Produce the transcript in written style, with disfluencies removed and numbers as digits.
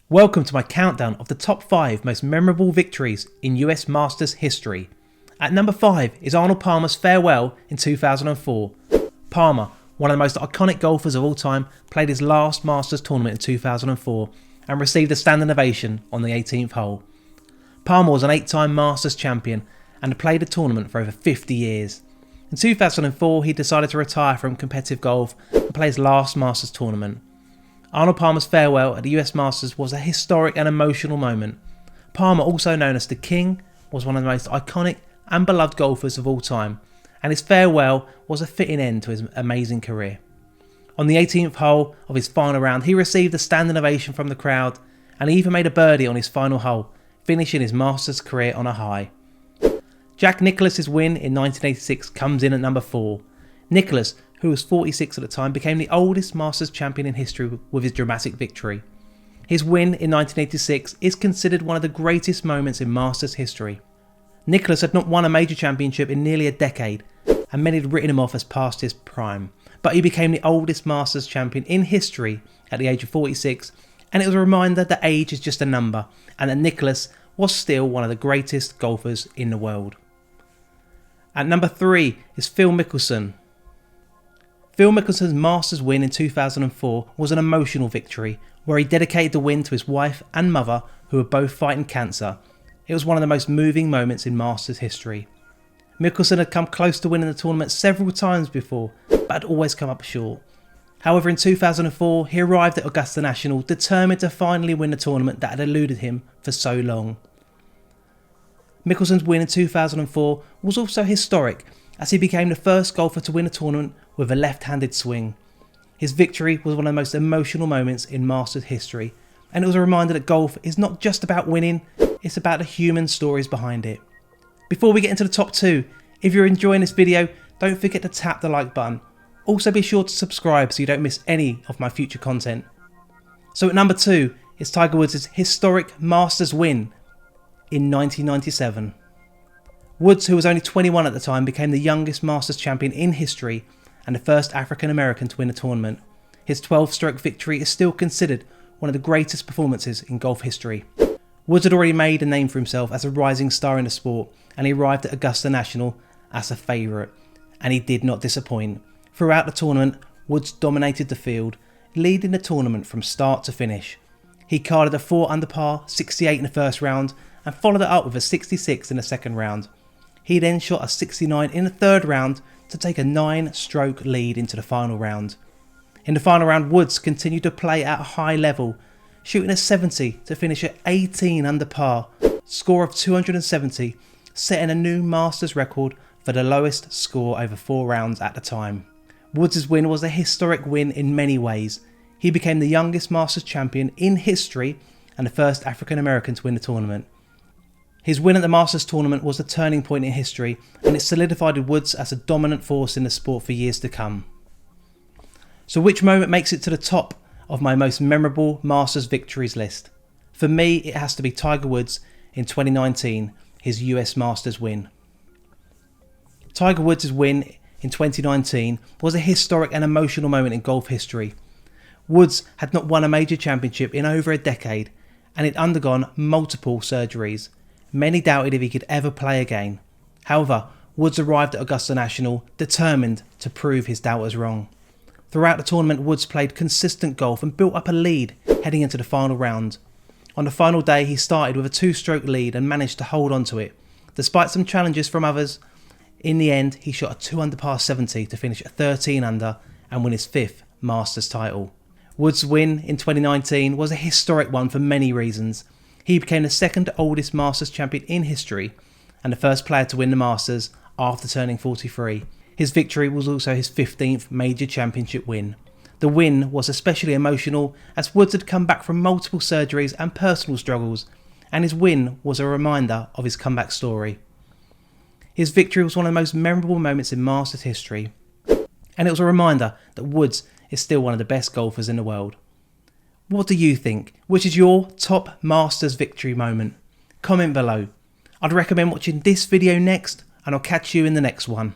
Welcome to my countdown of the top 5 most memorable victories in US Masters history. At number 5 is Arnold Palmer's farewell in 2004. Palmer, one of the most iconic golfers of all time, played his last Masters tournament in 2004 and received a standing ovation on the 18th hole. Palmer was an 8-time Masters champion and had played the tournament for over 50 years. In 2004 he decided to retire from competitive golf and play his last Masters tournament. Arnold Palmer's farewell at the US Masters was a historic and emotional moment. Palmer, also known as the King, was one of the most iconic and beloved golfers of all time, and his farewell was a fitting end to his amazing career. On the 18th hole of his final round, he received a standing ovation from the crowd, and he even made a birdie on his final hole, finishing his Masters career on a high. Jack Nicklaus's win in 1986 comes in at number 4. Nicklaus, who was 46 at the time, became the oldest Masters champion in history with his dramatic victory. His win in 1986 is considered one of the greatest moments in Masters history. Nicklaus had not won a major championship in nearly a decade, and many had written him off as past his prime, but he became the oldest Masters champion in history at the age of 46, and it was a reminder that age is just a number, and that Nicklaus was still one of the greatest golfers in the world. At number 3 is Phil Mickelson. Phil Mickelson's Masters win in 2004 was an emotional victory where he dedicated the win to his wife and mother, who were both fighting cancer. It was one of the most moving moments in Masters history. Mickelson had come close to winning the tournament several times before, but had always come up short. However, in 2004 he arrived at Augusta National determined to finally win the tournament that had eluded him for so long. Mickelson's win in 2004 was also historic, as he became the first golfer to win a tournament with a left-handed swing. His victory was one of the most emotional moments in Masters history, and it was a reminder that golf is not just about winning, it's about the human stories behind it. Before we get into the top 2, if you're enjoying this video, don't forget to tap the like button. Also be sure to subscribe so you don't miss any of my future content. So at number 2 is Tiger Woods' historic Masters win in 1997. Woods, who was only 21 at the time, became the youngest Masters champion in history and the first African American to win a tournament. His 12-stroke victory is still considered one of the greatest performances in golf history. Woods had already made a name for himself as a rising star in the sport, and he arrived at Augusta National as a favourite, and he did not disappoint. Throughout the tournament, Woods dominated the field, leading the tournament from start to finish. He carded a 4 under par, 68 in the first round, and followed it up with a 66 in the second round. He then shot a 69 in the third round to take a 9-stroke lead into the final round. In the final round, Woods continued to play at a high level, shooting a 70 to finish at 18 under par, score of 270, setting a new Masters record for the lowest score over 4 rounds at the time. Woods' win was a historic win in many ways. He became the youngest Masters champion in history and the first African American to win the tournament. His win at the Masters tournament was a turning point in history, and it solidified Woods as a dominant force in the sport for years to come. So which moment makes it to the top of my most memorable Masters victories list? For me, it has to be Tiger Woods in 2019, his US Masters win. Tiger Woods' win in 2019 was a historic and emotional moment in golf history. Woods had not won a major championship in over a decade, and he'd undergone multiple surgeries. Many doubted if he could ever play again. However, Woods arrived at Augusta National determined to prove his doubters wrong. Throughout the tournament, Woods played consistent golf and built up a lead heading into the final round. On the final day, he started with a 2-stroke lead and managed to hold on to it. Despite some challenges from others, in the end he shot a 2 under par 70 to finish at 13 under and win his 5th Masters title. Woods' win in 2019 was a historic one for many reasons. He became the second oldest Masters champion in history and the first player to win the Masters after turning 43. His victory was also his 15th major championship win. The win was especially emotional as Woods had come back from multiple surgeries and personal struggles, and his win was a reminder of his comeback story. His victory was one of the most memorable moments in Masters history, and it was a reminder that Woods is still one of the best golfers in the world. What do you think? Which is your top Masters victory moment? Comment below. I'd recommend watching this video next, and I'll catch you in the next one.